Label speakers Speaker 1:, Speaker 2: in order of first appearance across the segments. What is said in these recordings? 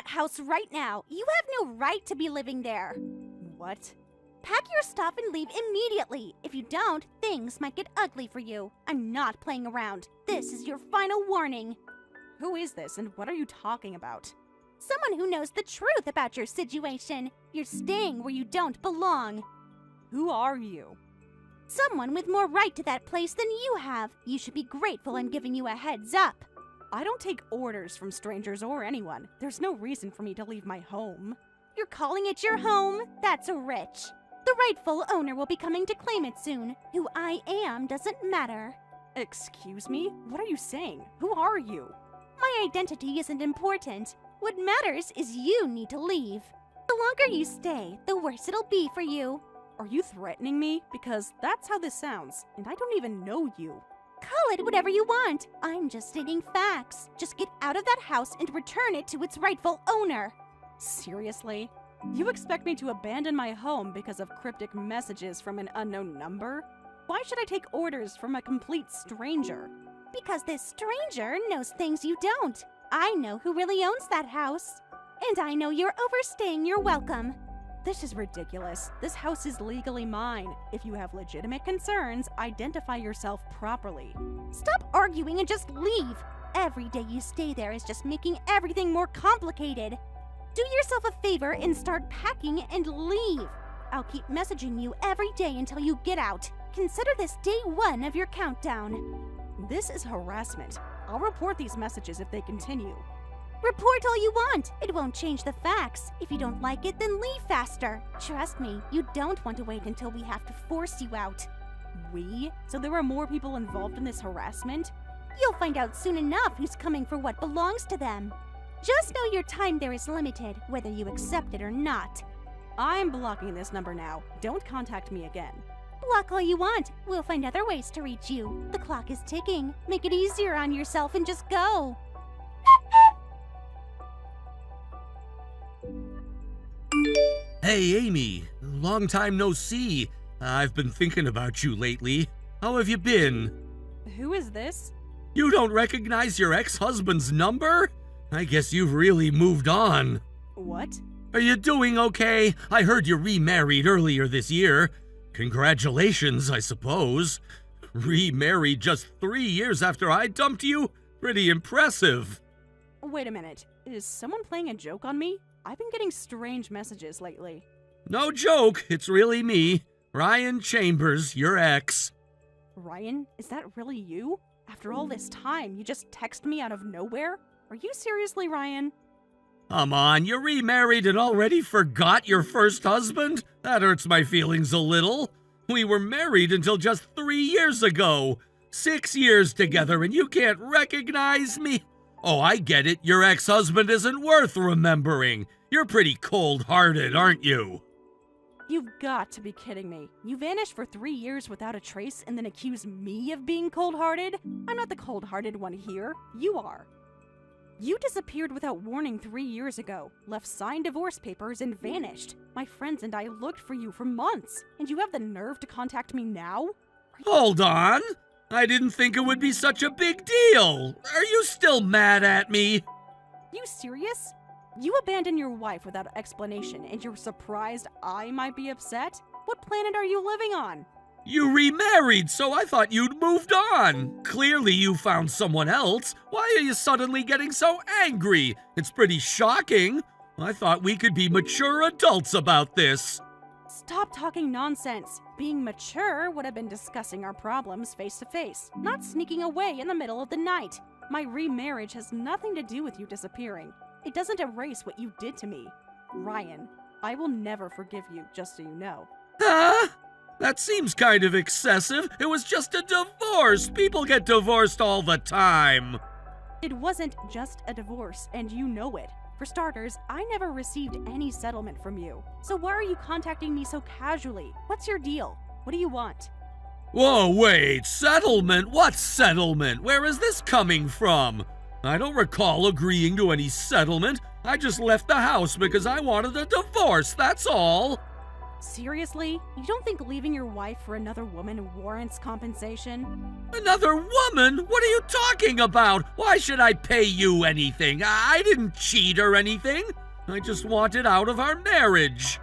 Speaker 1: house right now. You have no right to be living there.
Speaker 2: What?
Speaker 1: Pack your stuff and leave immediately. If you don't, things might get ugly for you. I'm not playing around. This is your final warning.
Speaker 2: Who is this and what are you talking about?
Speaker 1: Someone who knows the truth about your situation. You're staying where you don't belong.
Speaker 2: Who are you?
Speaker 1: Someone with more right to that place than you have. You should be grateful I'm giving you a heads up.
Speaker 2: I don't take orders from strangers or anyone. There's no reason for me to leave my home.
Speaker 1: You're calling it your home? That's rich. The rightful owner will be coming to claim it soon. Who I am doesn't matter.
Speaker 2: Excuse me? What are you saying? Who are you?
Speaker 1: My identity isn't important. What matters is you need to leave. The longer you stay, the worse it'll be for you.
Speaker 2: Are you threatening me? Because that's how this sounds, and I don't even know you.
Speaker 1: Call it whatever you want. I'm just stating facts. Just get out of that house and return it to its rightful owner.
Speaker 2: Seriously? You expect me to abandon my home because of cryptic messages from an unknown number? Why should I take orders from a complete stranger?
Speaker 1: Because this stranger knows things you don't. I know who really owns that house. And I know you're overstaying your welcome.
Speaker 2: This is ridiculous. This house is legally mine. If you have legitimate concerns, identify yourself properly.
Speaker 1: Stop arguing and just leave. Every day you stay there is just making everything more complicated. Do yourself a favor and start packing and leave. I'll keep messaging you every day until you get out. Consider this day 1 of your countdown.
Speaker 2: This is harassment. I'll report these messages if they continue.
Speaker 1: Report all you want. It won't change the facts. If you don't like it, then leave faster. Trust me, you don't want to wait until we have to force you out.
Speaker 2: We? So there are more people involved in this harassment?
Speaker 1: You'll find out soon enough who's coming for what belongs to them. Just know your time there is limited, whether you accept it or not.
Speaker 2: I'm blocking this number now. Don't contact me again.
Speaker 1: Block all you want. We'll find other ways to reach you. The clock is ticking. Make it easier on yourself and just go.
Speaker 3: Hey, Amy. Long time no see. I've been thinking about you lately. How have you been?
Speaker 2: Who is this?
Speaker 3: You don't recognize your ex-husband's number? I guess you've really moved on.
Speaker 2: What?
Speaker 3: Are you doing okay? I heard you remarried earlier this year. Congratulations, I suppose. Remarried just 3 years after I dumped you? Pretty impressive.
Speaker 2: Wait a minute. Is someone playing a joke on me? I've been getting strange messages lately.
Speaker 3: No joke, it's really me. Ryan Chambers, your ex.
Speaker 2: Ryan, is that really you? After all this time, you just text me out of nowhere? Are you seriously, Ryan?
Speaker 3: Come on, you remarried and already forgot your first husband? That hurts my feelings a little. We were married until just 3 years ago. 6 years together and you can't recognize me? Oh, I get it. Your ex-husband isn't worth remembering. You're pretty cold-hearted, aren't you?
Speaker 2: You've got to be kidding me. You vanished for 3 years without a trace and then accuse me of being cold-hearted? I'm not the cold-hearted one here. You are. You disappeared without warning 3 years ago, left signed divorce papers, and vanished. My friends and I looked for you for months, and you have the nerve to contact me now?
Speaker 3: Hold on. I didn't think it would be such a big deal. Are you still mad at me?
Speaker 2: You serious? You abandoned your wife without explanation, and you're surprised I might be upset? What planet are you living on?
Speaker 3: You remarried, so I thought you'd moved on. Clearly you found someone else. Why are you suddenly getting so angry? It's pretty shocking. I thought we could be mature adults about this.
Speaker 2: Stop talking nonsense. Being mature would have been discussing our problems face to face, not sneaking away in the middle of the night. My remarriage has nothing to do with you disappearing. It doesn't erase what you did to me. Ryan, I will never forgive you, just so you know.
Speaker 3: Huh? That seems kind of excessive. It was just a divorce. People get divorced all the time.
Speaker 2: It wasn't just a divorce, and you know it. For starters, I never received any settlement from you. So why are you contacting me so casually? What's your deal? What do you want?
Speaker 3: Whoa, wait, settlement? What settlement? Where is this coming from? I don't recall agreeing to any settlement. I just left the house because I wanted a divorce, that's all.
Speaker 2: Seriously? You don't think leaving your wife for another woman warrants compensation?
Speaker 3: Another woman? What are you talking about? Why should I pay you anything? I didn't cheat or anything. I just wanted out of our marriage.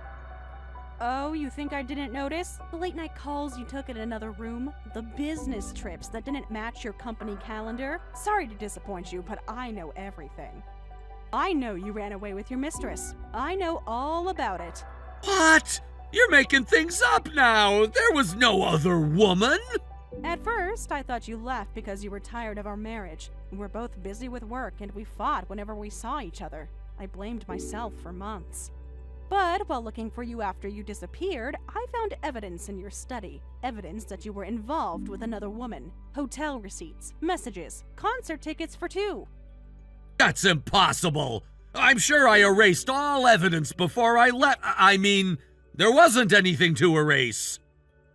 Speaker 2: Oh, you think I didn't notice? The late night calls you took in another room? The business trips that didn't match your company calendar? Sorry to disappoint you, but I know everything. I know you ran away with your mistress. I know all about it.
Speaker 3: What? You're making things up now. There was no other woman.
Speaker 2: At first, I thought you left because you were tired of our marriage. We were both busy with work and we fought whenever we saw each other. I blamed myself for months. But while looking for you after you disappeared, I found evidence in your study. Evidence that you were involved with another woman. Hotel receipts, messages, concert tickets for two.
Speaker 3: That's impossible. I'm sure I erased all evidence before I left. I mean, there wasn't anything to erase.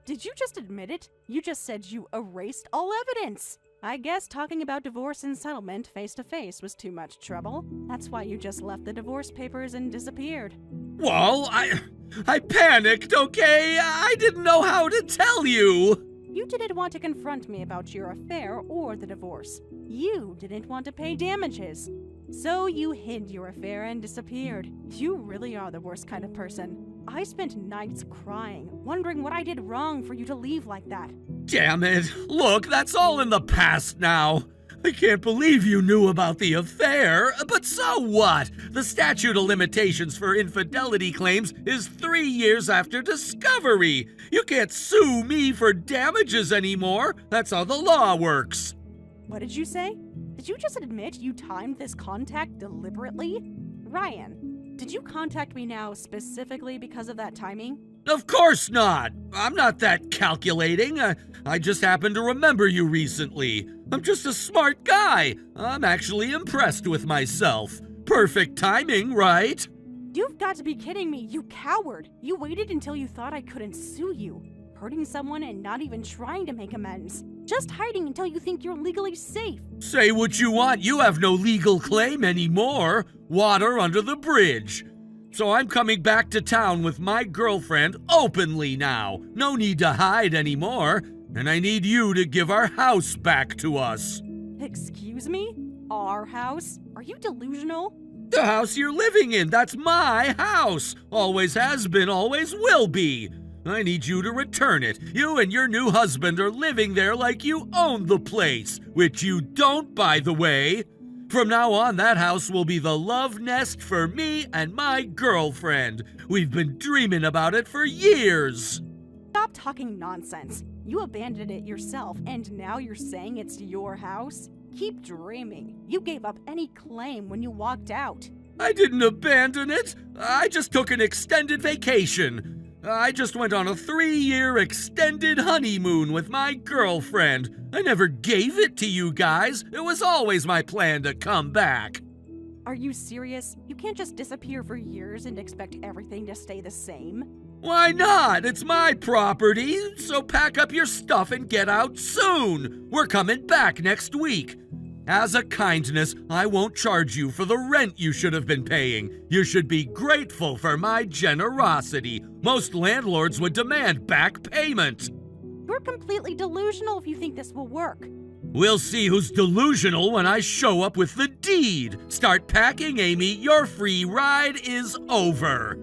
Speaker 2: Did you just admit it? You just said you erased all evidence. I guess talking about divorce and settlement face to face was too much trouble. That's why you just left the divorce papers and disappeared.
Speaker 3: Well, I panicked, okay? I didn't know how to tell you.
Speaker 2: You didn't want to confront me about your affair or the divorce. You didn't want to pay damages. So you hid your affair and disappeared. You really are the worst kind of person. I spent nights crying, wondering what I did wrong for you to leave like that.
Speaker 3: Damn it. Look, that's all in the past now. I can't believe you knew about the affair, but so what? The statute of limitations for infidelity claims is 3 years after discovery. You can't sue me for damages anymore. That's how the law works.
Speaker 2: What did you say? Did you just admit you timed this contact deliberately? Ryan, did you contact me now specifically because of that timing?
Speaker 3: Of course not. I'm not that calculating. I just happened to remember you recently. I'm just a smart guy. I'm actually impressed with myself. Perfect timing, right?
Speaker 2: You've got to be kidding me, you coward! You waited until you thought I couldn't sue you. Hurting someone and not even trying to make amends. Just hiding until you think you're legally safe.
Speaker 3: Say what you want. You have no legal claim anymore. Water under the bridge. So I'm coming back to town with my girlfriend openly now. No need to hide anymore. And I need you to give our house back to us.
Speaker 2: Excuse me? Our house? Are you delusional?
Speaker 3: The house you're living in, that's my house. Always has been, always will be. I need you to return it. You and your new husband are living there like you own the place, which you don't, by the way. From now on, that house will be the love nest for me and my girlfriend. We've been dreaming about it for years.
Speaker 2: Stop talking nonsense. You abandoned it yourself, and now you're saying it's your house? Keep dreaming. You gave up any claim when you walked out.
Speaker 3: I didn't abandon it. I just took an extended vacation. I just went on a 3-year extended honeymoon with my girlfriend. I never gave it to you guys. It was always my plan to come back.
Speaker 2: Are you serious? You can't just disappear for years and expect everything to stay the same.
Speaker 3: Why not? It's my property, so pack up your stuff and get out soon. We're coming back next week. As a kindness, I won't charge you for the rent you should have been paying. You should be grateful for my generosity. Most landlords would demand back payment.
Speaker 2: You're completely delusional if you think this will work.
Speaker 3: We'll see who's delusional when I show up with the deed. Start packing, Amy. Your free ride is over.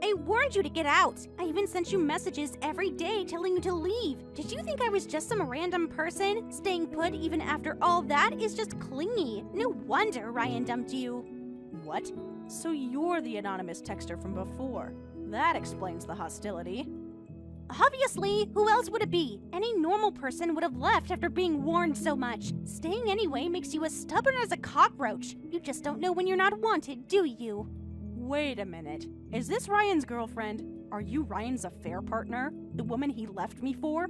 Speaker 1: I warned you to get out. I even sent you messages every day telling you to leave. Did you think I was just some random person? Staying put even after all that is just clingy. No wonder Ryan dumped you.
Speaker 2: What? So you're the anonymous texter from before. That explains the hostility.
Speaker 1: Obviously, who else would it be? Any normal person would have left after being warned so much. Staying anyway makes you as stubborn as a cockroach. You just don't know when you're not wanted, do you?
Speaker 2: Wait a minute. Is this Ryan's girlfriend? Are you Ryan's affair partner? The woman he left me for?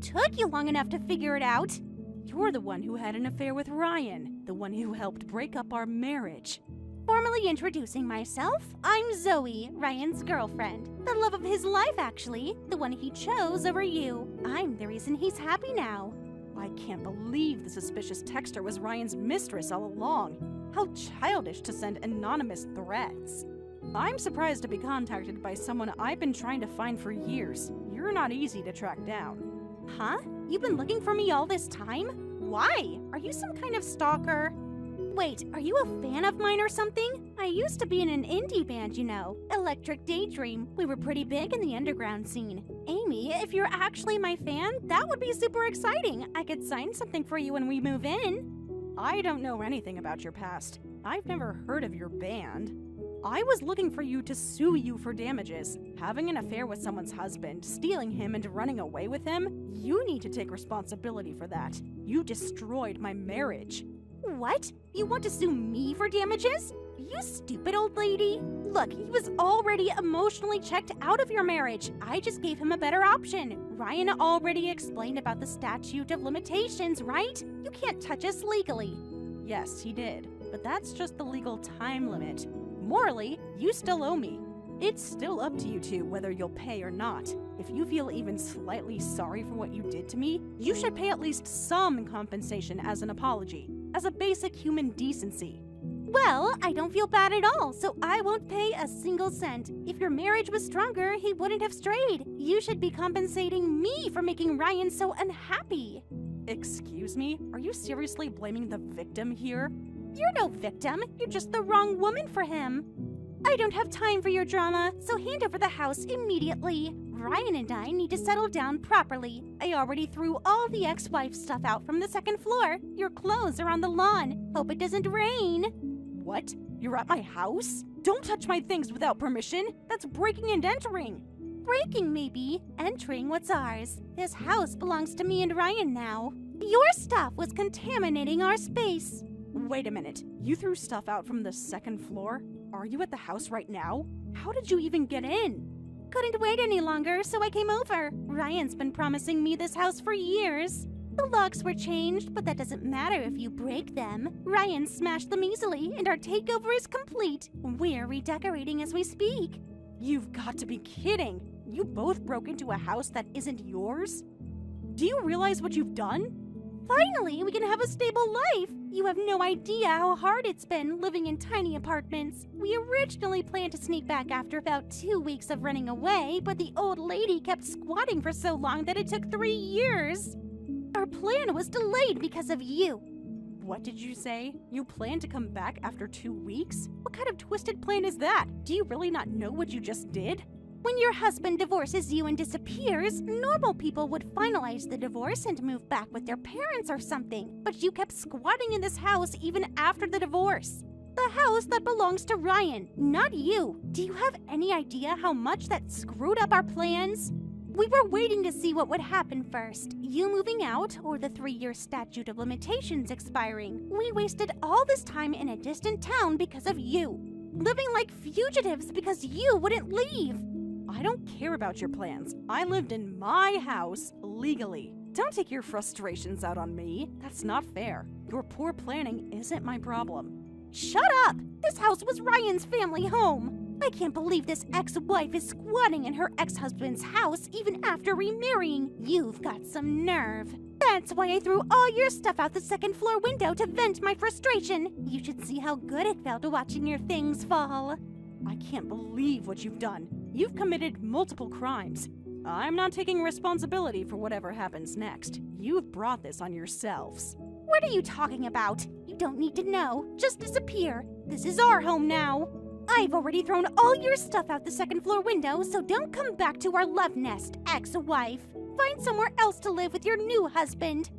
Speaker 1: Took you long enough to figure it out.
Speaker 2: You're the one who had an affair with Ryan, the one who helped break up our marriage.
Speaker 1: Formally introducing myself, I'm Zoe, Ryan's girlfriend. The love of his life, actually. The one he chose over you. I'm the reason he's happy now.
Speaker 2: I can't believe the suspicious texter was Ryan's mistress all along. How childish to send anonymous threats. I'm surprised to be contacted by someone I've been trying to find for years. You're not easy to track down.
Speaker 1: Huh? You've been looking for me all this time? Why? Are you some kind of stalker? Wait, are you a fan of mine or something? I used to be in an indie band, you know, Electric Daydream. We were pretty big in the underground scene. Amy, if you're actually my fan, that would be super exciting. I could sign something for you when we move in.
Speaker 2: I don't know anything about your past. I've never heard of your band. I was looking for you to sue you for damages. Having an affair with someone's husband, stealing him and running away with him, you need to take responsibility for that. You destroyed my marriage.
Speaker 1: What? You want to sue me for damages? You stupid old lady. Look, he was already emotionally checked out of your marriage. I just gave him a better option. Ryan already explained about the statute of limitations, right? You can't touch us legally.
Speaker 2: Yes, he did, but that's just the legal time limit. Morally, you still owe me. It's still up to you two whether you'll pay or not. If you feel even slightly sorry for what you did to me, you should pay at least some compensation as an apology, as a basic human decency.
Speaker 1: Well, I don't feel bad at all, so I won't pay a single cent. If your marriage was stronger, he wouldn't have strayed. You should be compensating me for making Ryan so unhappy.
Speaker 2: Excuse me? Are you seriously blaming the victim here?
Speaker 1: You're no victim. You're just the wrong woman for him. I don't have time for your drama, so hand over the house immediately. Ryan and I need to settle down properly. I already threw all the ex-wife stuff out from the second floor. Your clothes are on the lawn. Hope it doesn't rain.
Speaker 2: What? You're at my house? Don't touch my things without permission. That's breaking and entering.
Speaker 1: Breaking, maybe. Entering what's ours. This house belongs to me and Ryan now. Your stuff was contaminating our space.
Speaker 2: Wait a minute. You threw stuff out from the second floor? Are you at the house right now? How did you even get in?
Speaker 1: Couldn't wait any longer, so I came over. Ryan's been promising me this house for years. The locks were changed, but that doesn't matter if you break them. Ryan smashed them easily, and our takeover is complete. We're redecorating as we speak.
Speaker 2: You've got to be kidding. You both broke into a house that isn't yours? Do you realize what you've done?
Speaker 1: Finally, we can have a stable life. You have no idea how hard it's been living in tiny apartments. We originally planned to sneak back after about 2 weeks of running away, but the old lady kept squatting for so long that it took 3 years. Our plan was delayed because of you.
Speaker 2: What did you say? You plan to come back after 2 weeks? What kind of twisted plan is that? Do you really not know what you just did?
Speaker 1: When your husband divorces you and disappears, normal people would finalize the divorce and move back with their parents or something. But you kept squatting in this house even after the divorce. The house that belongs to Ryan, not you. Do you have any idea how much that screwed up our plans? We were waiting to see what would happen first. You moving out or the 3-year statute of limitations expiring. We wasted all this time in a distant town because of you. Living like fugitives because you wouldn't leave.
Speaker 2: I don't care about your plans. I lived in my house legally. Don't take your frustrations out on me. That's not fair. Your poor planning isn't my problem.
Speaker 1: Shut up! This house was Ryan's family home. I can't believe this ex-wife is squatting in her ex-husband's house even after remarrying. You've got some nerve. That's why I threw all your stuff out the second floor window to vent my frustration. You should see how good it felt watching your things fall.
Speaker 2: I can't believe what you've done. You've committed multiple crimes. I'm not taking responsibility for whatever happens next. You've brought this on yourselves.
Speaker 1: What are you talking about? You don't need to know. Just disappear. This is our home now. I've already thrown all your stuff out the second floor window, so don't come back to our love nest, ex-wife. Find somewhere else to live with your new husband.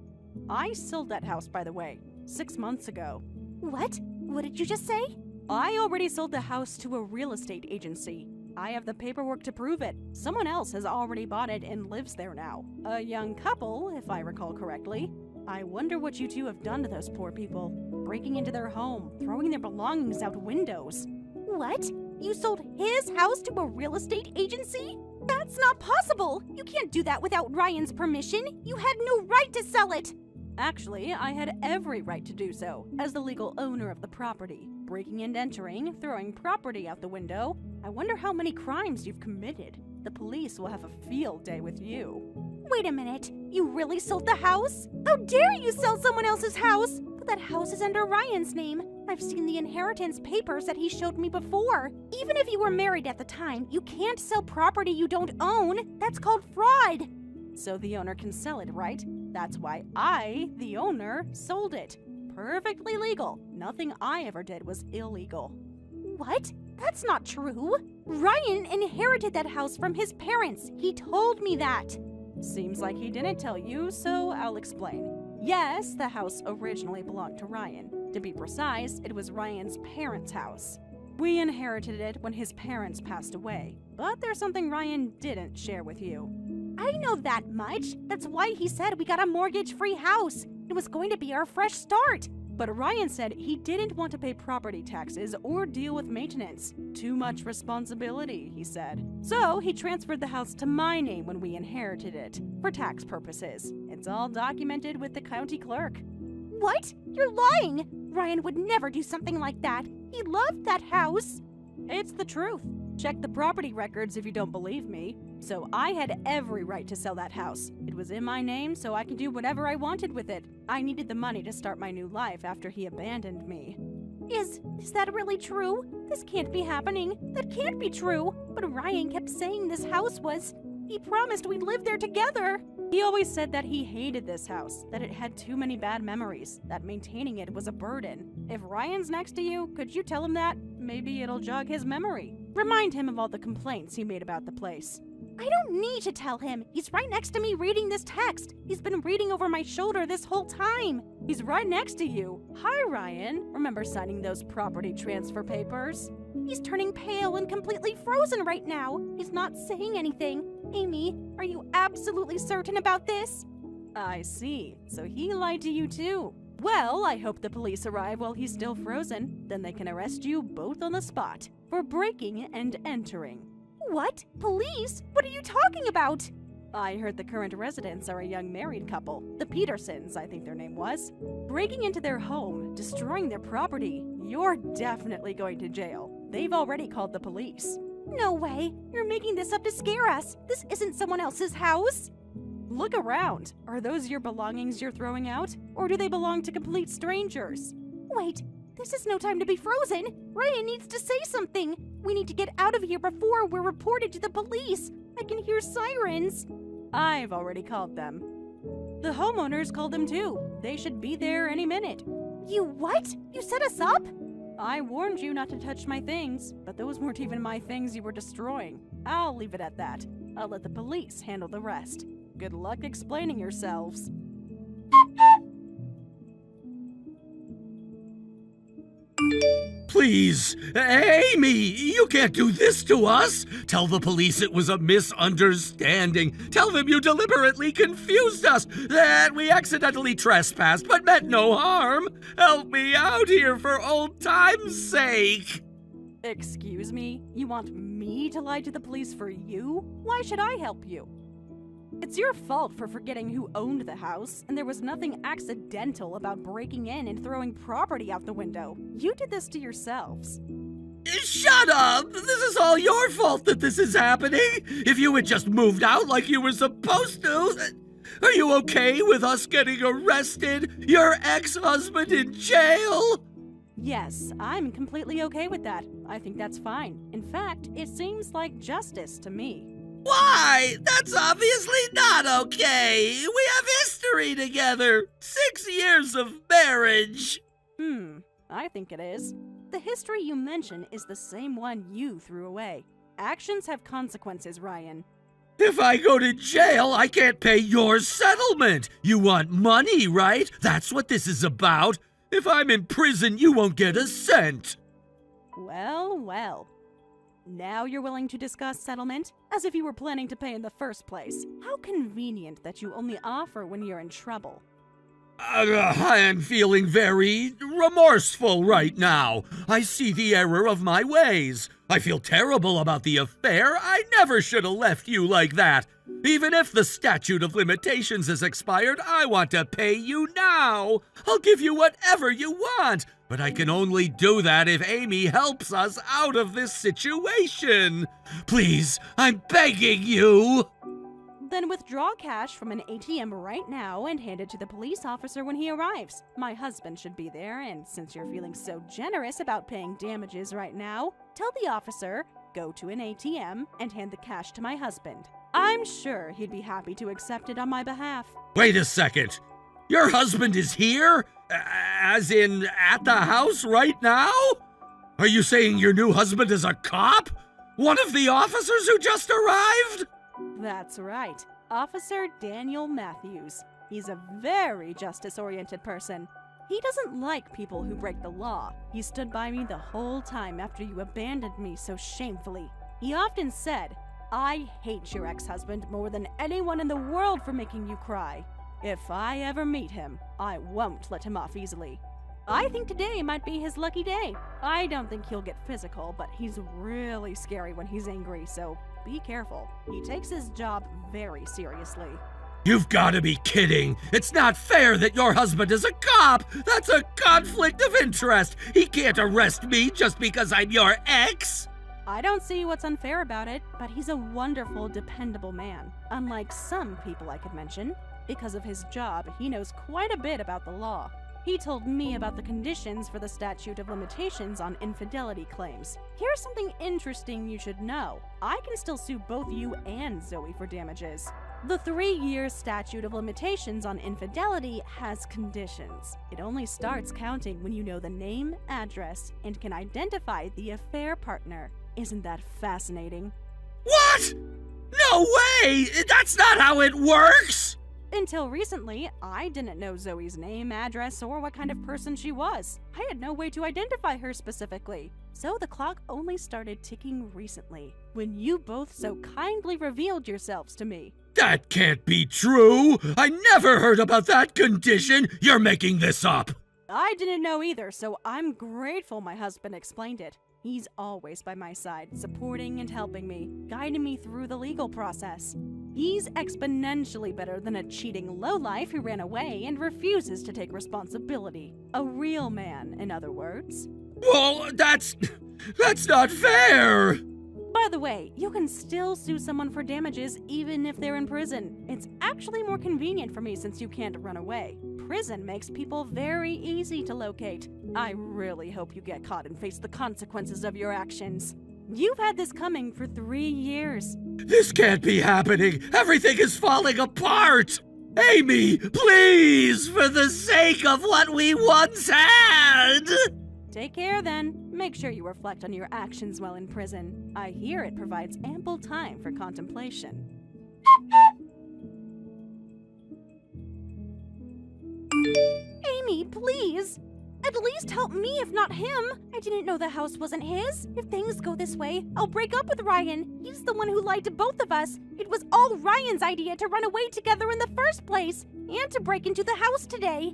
Speaker 2: I sold that house, by the way, 6 months ago.
Speaker 1: What? What did you just say?
Speaker 2: I already sold the house to a real estate agency. I have the paperwork to prove it. Someone else has already bought it and lives there now. A young couple, if I recall correctly. I wonder what you two have done to those poor people. Breaking into their home, throwing their belongings out windows.
Speaker 1: What? You sold his house to a real estate agency? That's not possible! You can't do that without Ryan's permission. You had no right to sell it.
Speaker 2: Actually, I had every right to do so, as the legal owner of the property. Breaking and entering, throwing property out the window. I wonder how many crimes you've committed. The police will have a field day with you.
Speaker 1: Wait a minute. You really sold the house? How dare you sell someone else's house? But that house is under Ryan's name. I've seen the inheritance papers that he showed me before. Even if you were married at the time, you can't sell property you don't own. That's called fraud.
Speaker 2: So the owner can sell it, right? That's why I, the owner, sold it. Perfectly legal. Nothing I ever did was illegal.
Speaker 1: What? That's not true. Ryan inherited that house from his parents. He told me that.
Speaker 2: Seems like he didn't tell you, so I'll explain. Yes, the house originally belonged to Ryan. To be precise, it was Ryan's parents' house. We inherited it when his parents passed away. But there's something Ryan didn't share with you.
Speaker 1: I know that much. That's why he said we got a mortgage-free house. It was going to be our fresh start.
Speaker 2: But Ryan said he didn't want to pay property taxes or deal with maintenance. Too much responsibility, he said. So he transferred the house to my name when we inherited it, for tax purposes. It's all documented with the county clerk.
Speaker 1: What? You're lying! Ryan would never do something like that. He loved that house.
Speaker 2: It's the truth. Check the property records if you don't believe me. So I had every right to sell that house. It was in my name, so I could do whatever I wanted with it. I needed the money to start my new life after he abandoned me.
Speaker 1: Is that really true? This can't be happening. That can't be true. But Ryan kept saying this house was. He promised we'd live there together.
Speaker 2: He always said that he hated this house, that it had too many bad memories, that maintaining it was a burden. If Ryan's next to you, could you tell him that? Maybe it'll jog his memory. Remind him of all the complaints he made about the place.
Speaker 1: I don't need to tell him. He's right next to me reading this text. He's been reading over my shoulder this whole time.
Speaker 2: He's right next to you. Hi, Ryan. Remember signing those property transfer papers?
Speaker 1: He's turning pale and completely frozen right now. He's not saying anything. Amy, are you absolutely certain about this?
Speaker 2: I see. So he lied to you too. Well, I hope the police arrive while he's still frozen. Then they can arrest you both on the spot for breaking and entering.
Speaker 1: What? Police? What are you talking about?
Speaker 2: I heard the current residents are a young married couple. The Petersons, I think their name was. Breaking into their home, destroying their property. You're definitely going to jail. They've already called the police.
Speaker 1: No way. You're making this up to scare us. This isn't someone else's house.
Speaker 2: Look around. Are those your belongings you're throwing out? Or do they belong to complete strangers?
Speaker 1: Wait, this is no time to be frozen. Ryan needs to say something. We need to get out of here before we're reported to the police. I can hear sirens.
Speaker 2: I've already called them. The homeowners called them too. They should be there any minute.
Speaker 1: You what? You set us up?
Speaker 2: I warned you not to touch my things, but those weren't even my things you were destroying. I'll leave it at that. I'll let the police handle the rest. Good luck explaining yourselves.
Speaker 3: Please, Amy, you can't do this to us. Tell the police it was a misunderstanding. Tell them you deliberately confused us, that we accidentally trespassed but meant no harm. Help me out here for old time's sake.
Speaker 2: Excuse me? You want me to lie to the police for you? Why should I help you? It's your fault for forgetting who owned the house, and there was nothing accidental about breaking in and throwing property out the window. You did this to yourselves.
Speaker 3: Shut up! This is all your fault that this is happening. If you had just moved out like you were supposed to. Are you okay with us getting arrested? Your ex-husband in jail?
Speaker 2: Yes, I'm completely okay with that. I think that's fine. In fact, it seems like justice to me.
Speaker 3: Why? That's obviously not okay. We have history together. 6 years of marriage.
Speaker 2: I think it is. The history you mention is the same one you threw away. Actions have consequences, Ryan.
Speaker 3: If I go to jail, I can't pay your settlement. You want money, right? That's what this is about. If I'm in prison, you won't get a cent.
Speaker 2: Well, well. Now you're willing to discuss settlement? As if you were planning to pay in the first place. How convenient that you only offer when you're in trouble.
Speaker 3: I am feeling very remorseful right now. I see the error of my ways. I feel terrible about the affair. I never should have left you like that. Even if the statute of limitations has expired, I want to pay you now. I'll give you whatever you want. But I can only do that if Amy helps us out of this situation. Please, I'm begging you.
Speaker 2: Then withdraw cash from an ATM right now and hand it to the police officer when he arrives. My husband should be there, and since you're feeling so generous about paying damages right now, tell the officer, go to an ATM and hand the cash to my husband. I'm sure he'd be happy to accept it on my behalf.
Speaker 3: Wait a second. Your husband is here? As in, at the house right now? Are you saying your new husband is a cop? One of the officers who just arrived?
Speaker 2: That's right. Officer Daniel Matthews. He's a very justice-oriented person. He doesn't like people who break the law. He stood by me the whole time after you abandoned me so shamefully. He often said, I hate your ex-husband more than anyone in the world for making you cry. If I ever meet him, I won't let him off easily. I think today might be his lucky day. I don't think he'll get physical, but he's really scary when he's angry, so be careful. He takes his job very seriously.
Speaker 3: You've got to be kidding. It's not fair that your husband is a cop. That's a conflict of interest. He can't arrest me just because I'm your ex.
Speaker 2: I don't see what's unfair about it, but he's a wonderful, dependable man. Unlike some people I could mention, because of his job, he knows quite a bit about the law. He told me about the conditions for the statute of limitations on infidelity claims. Here's something interesting you should know. I can still sue both you and Zoe for damages. The 3-year statute of limitations on infidelity has conditions. It only starts counting when you know the name, address, and can identify the affair partner. Isn't that fascinating?
Speaker 3: What? No way! That's not how it works!
Speaker 2: Until recently, I didn't know Zoe's name, address, or what kind of person she was. I had no way to identify her specifically. So the clock only started ticking recently, when you both so kindly revealed yourselves to me.
Speaker 3: That can't be true! I never heard about that condition! You're making this up!
Speaker 2: I didn't know either, so I'm grateful my husband explained it. He's always by my side, supporting and helping me, guiding me through the legal process. He's exponentially better than a cheating lowlife who ran away and refuses to take responsibility. A real man, in other words.
Speaker 3: Well, that's not fair!
Speaker 2: By the way, you can still sue someone for damages even if they're in prison. It's actually more convenient for me since you can't run away. Prison makes people very easy to locate. I really hope you get caught and face the consequences of your actions. You've had this coming for 3 years.
Speaker 3: This can't be happening! Everything is falling apart! Amy, please, for the sake of what we once had!
Speaker 2: Take care then. Make sure you reflect on your actions while in prison. I hear it provides ample time for contemplation.
Speaker 1: Amy, please! At least help me, if not him. I didn't know the house wasn't his. If things go this way, I'll break up with Ryan. He's the one who lied to both of us. It was all Ryan's idea to run away together in the first place, and to break into the house today.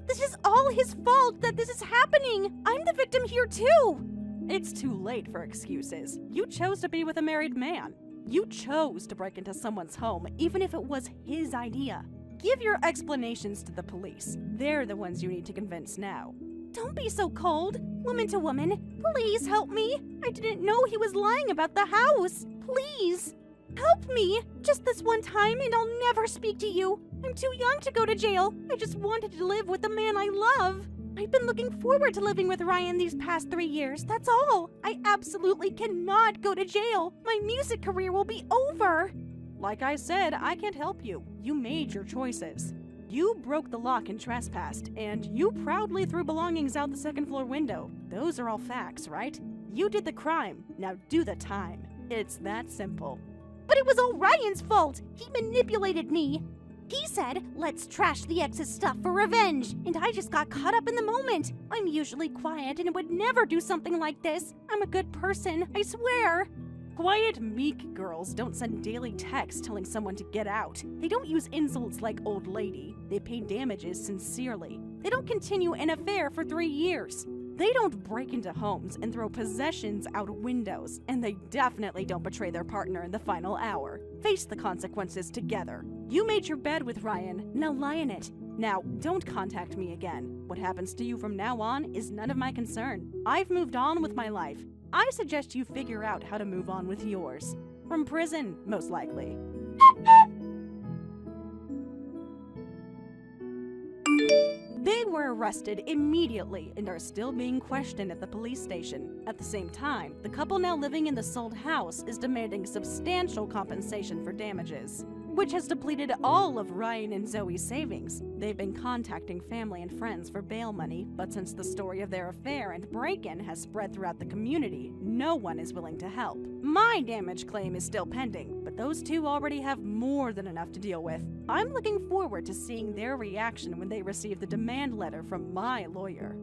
Speaker 1: This is all his fault that this is happening. I'm the victim here too.
Speaker 2: It's too late for excuses. You chose to be with a married man. You chose to break into someone's home, even if it was his idea. Give your explanations to the police. They're the ones you need to convince now.
Speaker 1: Don't be so cold. Woman to woman, please help me. I didn't know he was lying about the house. Please, help me. Just this one time and I'll never speak to you. I'm too young to go to jail. I just wanted to live with the man I love. I've been looking forward to living with Ryan these past 3 years, that's all. I absolutely cannot go to jail. My music career will be over.
Speaker 2: Like I said, I can't help you. You made your choices. You broke the lock and trespassed, and you proudly threw belongings out the second-floor window. Those are all facts, right? You did the crime. Now do the time. It's that simple.
Speaker 1: But it was all Ryan's fault. He manipulated me. He said, let's trash the ex's stuff for revenge, and I just got caught up in the moment. I'm usually quiet and would never do something like this. I'm a good person, I swear.
Speaker 2: Quiet, meek girls don't send daily texts telling someone to get out. They don't use insults like old lady. They pay damages sincerely. They don't continue an affair for 3 years. They don't break into homes and throw possessions out windows. And they definitely don't betray their partner in the final hour. Face the consequences together. You made your bed with Ryan, now lie in it. Now, don't contact me again. What happens to you from now on is none of my concern. I've moved on with my life. I suggest you figure out how to move on with yours. From prison, most likely. They were arrested immediately and are still being questioned at the police station. At the same time, the couple now living in the sold house is demanding substantial compensation for damages, which has depleted all of Ryan and Zoe's savings. They've been contacting family and friends for bail money, but since the story of their affair and break-in has spread throughout the community, no one is willing to help. My damage claim is still pending, but those two already have more than enough to deal with. I'm looking forward to seeing their reaction when they receive the demand letter from my lawyer.